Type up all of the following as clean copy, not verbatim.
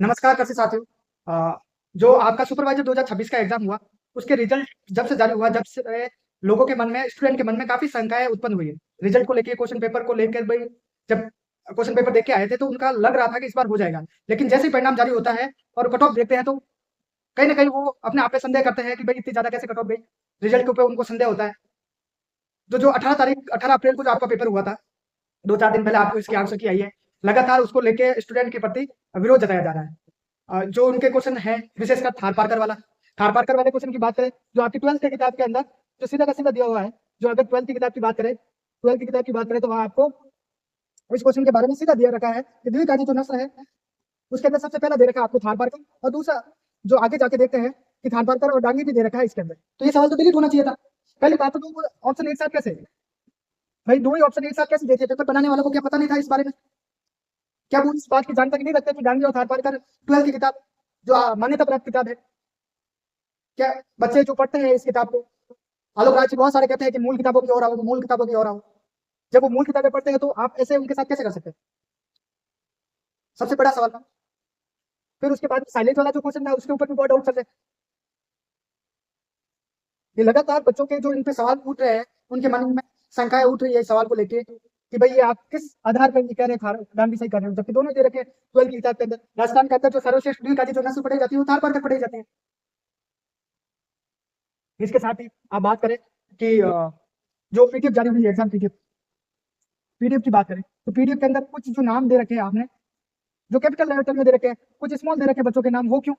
नमस्कार कृषि साथियों। जो आपका सुपरवाइजर 2026 का एग्जाम हुआ, उसके रिजल्ट जब से जारी हुआ, जब से लोगों के मन में, स्टूडेंट के मन में काफ़ी शंकाएँ उत्पन्न हुई है। रिजल्ट को लेके, क्वेश्चन पेपर को लेकर भई जब क्वेश्चन पेपर देख के आए थे, तो उनका लग रहा था कि इस बार हो जाएगा। लेकिन जैसे ही परिणाम जारी होता है और कट ऑफ देखते हैं, तो कहीं न कहीं वो अपने आप पे संदेह करते हैं कि भई इतनी ज़्यादा कैसे कट ऑफ गई? रिजल्ट के ऊपर उनको संदेह होता है। तो जो 18 अप्रैल को जो आपका पेपर हुआ था, 2-4 दिन पहले आपको इसकी आंसर की आई है। लगातार उसको लेके स्टूडेंट के प्रति विरोध जताया जा रहा है। जो उनके क्वेश्चन है, विशेषकर थार पारकर वाला, थार पारकर वाले क्वेश्चन की बात करें, जो आपकी 12th की किताब के अंदर जो सीधा का सीधा दिया हुआ है, जो अगर 12th की किताब की बात करें, 12th की किताब की बात करें, तो वहाँ आपको इस क्वेश्चन के बारे में सीधा दिया रखा है कि द्विकाजी जो नस्ल है, उसके अंदर सबसे पहला दे रखा है आपको थार पारकर, और दूसरा जो आगे जाके देखते हैं कि थार पारकर और डांगी भी दे रखा है इसके अंदर। तो ये सवाल तो डिलीट होना चाहिए था। पहली बात तो ऑप्शन एक साथ कैसे, भाई दो ही ऑप्शन एक साथ कैसे देते? पेपर बनाने वालों को क्या पता नहीं था इस बारे में? क्या वो इस बात की जानकारी नहीं रखते कि डांगी और थार पारकर 12th की किताब जो मान्यता प्राप्त किताब है? क्या बच्चे जो पढ़ते हैं इस किताब को, आलोक राज जी बहुत सारे कहते हैं कि मूल किताबों की ओर आओ, मूल किताबों की ओर आओ। जब वो मूल किताबें पढ़ते हैं, तो आप ऐसे उनके साथ कैसे कर सकते हैं? सबसे बड़ा सवाल था। फिर उसके बाद साइलेंस वाला जो क्वेश्चन था, उसके ऊपर भी बहुत डाउट चल रहे हैं। ये लगातार बच्चों के जो इन पे सवाल उठ रहे हैं, उनके मन में शंकाएं उठ रही है इस सवाल को लेके कि भाई ये आप किस आधार पर ये कह रहे हैं डांग भी सही कर रहे हो, जबकि दोनों दे रखे 12 की किताब के अंदर। राजस्थान के अंदर जो सर्वश्रेष्ठ ड्रिल काजी जो नस्ल पढ़ाई जाती है, वो थार पार कर पढ़ाई जाती है। इसके साथ ही आप बात करें कि जो पीडीएफ जारी हुई है, एग्जाम पीडीएफ, पीडीएफ की बात करें, तो पीडीएफ के अंदर कुछ जो नाम दे रखे हैं आपने, जो कैपिटल लेटर में दे रखे हैं, कुछ स्मॉल दे रखे हैं बच्चों के नाम, वो क्यों?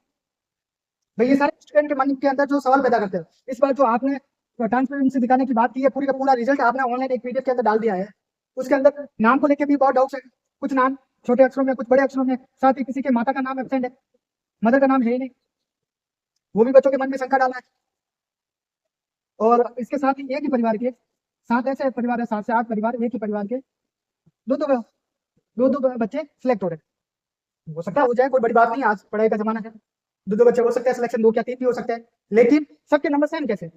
भाई ये सारे स्टूडेंट के मन के अंदर जो सवाल पैदा करते हैं। इस बार जो आपने ट्रांसपेरेंसी दिखाने की बात की है, पूरी का पूरा रिजल्ट आपने ऑनलाइन एक पीडीएफ के अंदर डाल दिया है। उसके अंदर नाम को लेकर भी बहुत डाउट्स है। कुछ नाम छोटे अक्षरों में, कुछ बड़े अक्षरों में, साथ ही किसी के माता का नाम एब्सेंट है, मदर का नाम है ही नहीं। वो भी बच्चों के मन में शंका डाला है। और इसके साथ ही एक ही परिवार के 7 ऐसे परिवार है, 7 से 8 परिवार एक ही परिवार के दो दो दो दो बच्चे सिलेक्ट हो रहे हैं। हो सकता है हो जाए, कोई बड़ी बात नहीं है, आज पढ़ाई का जमाना है। दो दो बच्चे हो सकते हैं सिलेक्शन, 2 या 3 भी हो सकते हैं। लेकिन सबके नंबर सेम कैसे?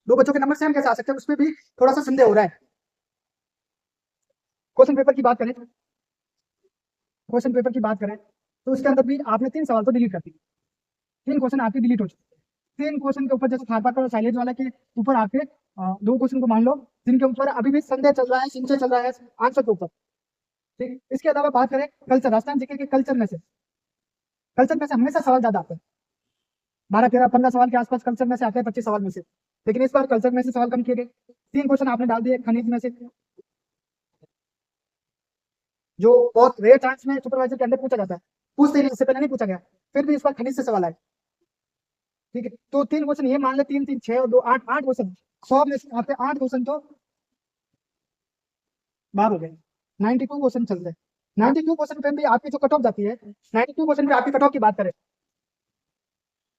दो बच्चों के नंबर सेम कैसे आ सकते हैं? उसमें भी थोड़ा सा संदेह हो रहा है। क्वेश्चन पेपर की बात करें, क्वेश्चन पेपर की बात करें, तो उसके अंदर भी आपने 3 सवाल तो डिलीट कर दिए। 3 क्वेश्चन आपके डिलीट हो चुके हैं। 3 क्वेश्चन के ऊपर, जैसे थार पाकर और साइलेज वाला के ऊपर आपके 2 क्वेश्चन को मान लो जिनके ऊपर अभी भी संदेह चल रहा है, संशय चल रहा है आंसर के ऊपर। ठीक, इसके अलावा बात करें कल्चर, राजस्थान जीके के कल्चर में से हमेशा सवाल ज्यादा आते हैं। 12, 13, 15 सवाल के आसपास कल्चर में से आते हैं, 25 सवाल में से। लेकिन इस बार कल्चर में से सवाल कम किए गए। 3 क्वेश्चन आपने डाल दिए खनिज में से, जो बहुत रेयर चांस में सुपरवाइजर के अंदर पूछा जाता है। पूछते ही नहीं, इससे पहले नहीं पूछा गया, फिर भी इस बार खनिज से सवाल आए। ठीक है, तो 3 क्वेश्चन ये मान ले, 3, 3, 6 और 2, 8, 8 क्वेश्चन। 100 में से आपके 8 क्वेश्चन तो बाहर हो गए। 92 क्वेश्चन चलते हैं। 92 क्वेश्चन पे भी आपकी जो कट ऑफ जाती है, 92 क्वेश्चन पे आपकी कट ऑफ की बात करें,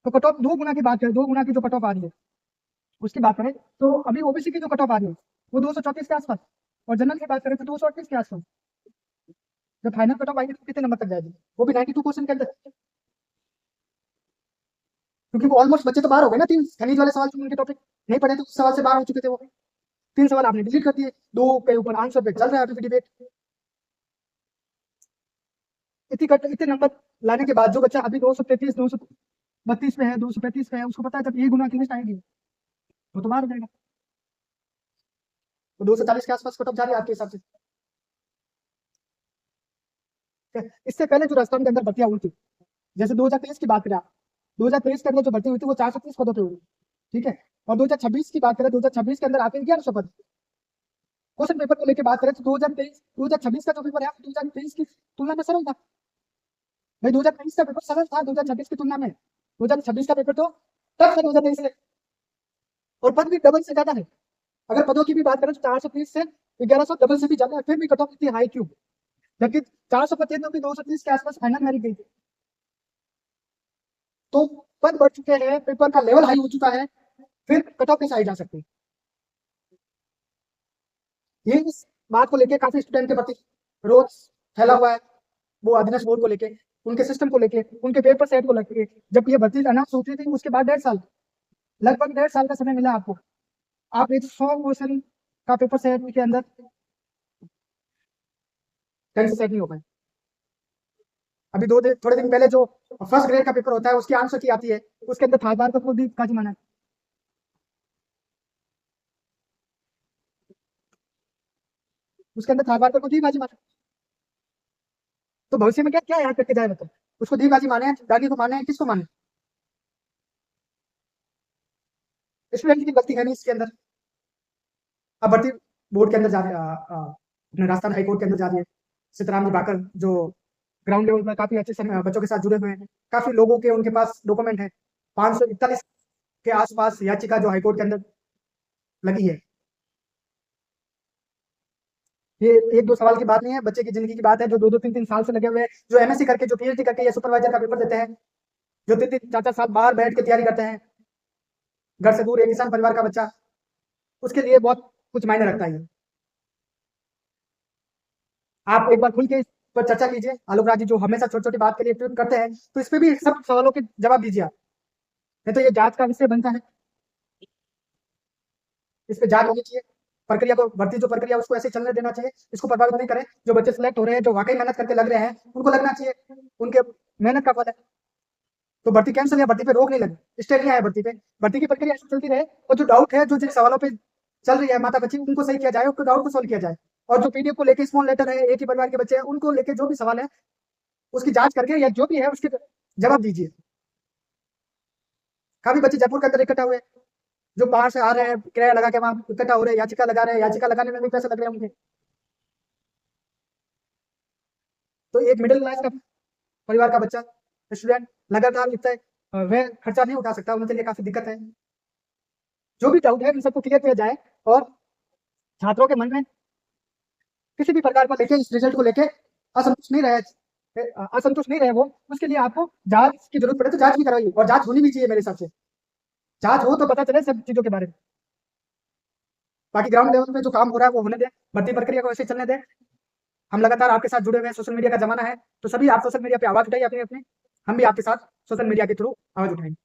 तो कट ऑफ 2 गुना की बात करें, 2 गुना की जो कट ऑफ आ रही है उसकी बात करें, तो अभी ओबीसी की जो कट ऑफ आ रही है वो 234 के आसपास, और जनरल की बात करें तो 238 के आसपास। जब फाइनल कट ऑफ आएगी तो कितने नंबर तक जाएगी? वो भी 92 क्वेश्चन के अंदर, क्योंकि वो ऑलमोस्ट बच्चे तो बाहर हो गए ना। 3 खनिज वाले सवाल जो उनके टॉपिक नहीं पढ़े थे, उस सवाल से बाहर हो चुके थे वो। 3 सवाल आपने डिलीट कर दिए, 2 के ऊपर आंसर पे चल रहा है अभी भी डिबेट। इतने नंबर लाने के बाद जो बच्चा अभी 233, 232 पे है, 235 पे है, उसको पता है जब ये गुना की लिस्ट आएगी वो तो बाहर हो जाएगा। तो 240 के आसपास कट ऑफ जा रही है आपके हिसाब से। इससे पहले जो राजस्थान के अंदर भर्तियां हुई थी, जैसे 2023 की बात करें आप, 2023 के अंदर जो भर्ती हुई थी वो 430 पदों पे हुई। ठीक है, और 2026 की बात करें, 2026 के अंदर आपके 1100 पद। क्वेश्चन पेपर को लेकर बात करें तो 2023 2026 का जो पेपर है 2023 की तुलना में सरल था। भाई 2023 का पेपर सरल था 2026 की तुलना में। 2026 का पेपर तो टफ है 2023 से, और पद भी डबल से ज्यादा है। अगर पदों की भी बात करें तो 430 से 1100 डबल से भी ज्यादा है, फिर भी कट ऑफ इतनी हाई क्यों? जबकि 400 पद थे तो भी 230 के आसपास फाइनल मेरिट गई थी। तो पद बढ़ चुके हैं, पेपर का लेवल हाई हो चुका है, फिर कट ऑफ कैसे हाई जा सकती है? ये इस बात को लेके काफी स्टूडेंट के प्रति रोज फैला हुआ है, वो अविनाश बोर्ड को लेके, उनके सिस्टम को लेके, उनके पेपर सेट को लेके। जब ये भर्ती अनाउंस होती थी उसके बाद 1.5 साल, लगभग 1.5 साल का समय मिला आपको। आप एक 100 क्वेश्चन का पेपर सेट के अंदर ढंग से सेट नहीं हो पाए। अभी थोड़े दिन पहले जो फर्स्ट ग्रेड का पेपर होता है उसकी आंसर की आती है, उसके अंदर था बार को भी काजी माना है। उसके अंदर था बार को दी बाजी माना। तो भविष्य में क्या क्या याद करके जाए, मतलब उसको दी बाजी माने, दादी को माने, किसको माने? स्टूडेंट की गलती है नहीं इसके अंदर। अब भर्ती बोर्ड के अंदर जा रही है, अपने राजस्थान हाईकोर्ट के अंदर जा रही है। सीताराम जी बाकर जो ग्राउंड लेवल में काफी अच्छे से बच्चों के साथ जुड़े हुए हैं, काफी लोगों के उनके पास डॉक्यूमेंट है। 541 के आसपास याचिका जो हाईकोर्ट के अंदर लगी है। ये एक दो सवाल की बात नहीं है, बच्चे की जिंदगी की बात है, जो दो दो तीन तीन साल से लगे हुए हैं, जो एमएससी करके, जो पीएचडी करके या सुपरवाइजर का पेपर देते हैं, जो तीन तीन चार चार साल बाहर बैठ के तैयारी करते हैं, घर से दूर, एक किसान परिवार का बच्चा, उसके लिए बहुत कुछ मायने रखता है। आप एक बार खुल के इस पर चर्चा कीजिए। आलोक राज जी जो हमेशा छोटी छोटी बात के लिए ट्वीट करते हैं, तो इस पे भी सब सवालों के जवाब दीजिए आप। नहीं तो ये जांच का विषय बनता है, इस पे जांच होनी चाहिए। प्रक्रिया को, भर्ती जो प्रक्रिया उसको ऐसे चलने देना चाहिए, इसको प्रभावित नहीं करें। जो बच्चे सिलेक्ट हो रहे हैं, जो वाकई मेहनत करके लग रहे हैं, उनको लगना चाहिए उनके मेहनत का फल है। तो भर्ती कैंसिल या भर्ती पे रोक नहीं लगे, स्टे नहीं आए भर्ती पे, भर्ती की प्रक्रिया ऐसे चलती रहे। और जो डाउट है, जो जिन सवालों पे चल रही है माता बच्ची, उनको सही किया जाए, उनको डाउट को सोल्व किया जाए। और जो पीडीएफ को लेके स्मॉल लेटर है, एक ही परिवार के बच्चे हैं, उनको लेके जो भी सवाल है उसकी जांच करके, या जो भी है उसके जवाब दीजिए। काफी बच्चे जयपुर के अंदर इकट्ठा हुए, जो बाहर से आ रहे हैं, किराया लगा के वहां इकट्ठा हो रहे हैं, याचिका लगा रहे हैं, याचिका लगाने में भी पैसे लग रहे हैं उनके। तो एक मिडिल क्लास का परिवार का बच्चा, स्टूडेंट, लगातार इतना वह खर्चा नहीं उठा सकता, उनके लिए काफी दिक्कत है। जो भी डाउट है उन सबको क्लियर किया जाए, और छात्रों के मन में किसी भी प्रकार को लेके, इस रिजल्ट को लेके असंतुष्ट नहीं रहे वो, उसके लिए आपको जांच की जरूरत पड़े तो जांच भी करवाइए, और जांच होनी भी चाहिए मेरे हिसाब से। जांच हो तो पता चले सब चीजों के बारे में। बाकी ग्राउंड लेवल पे जो काम हो रहा है वो होने दें, भर्ती प्रक्रिया को ऐसे चलने दें। हम लगातार आपके साथ जुड़े हुए हैं, सोशल मीडिया का जमाना है, तो सभी आप सोशल मीडिया पे आवाज उठाइए अपनी अपनी। हम भी आपके साथ सोशल मीडिया के थ्रू आवाज उठाएंगे।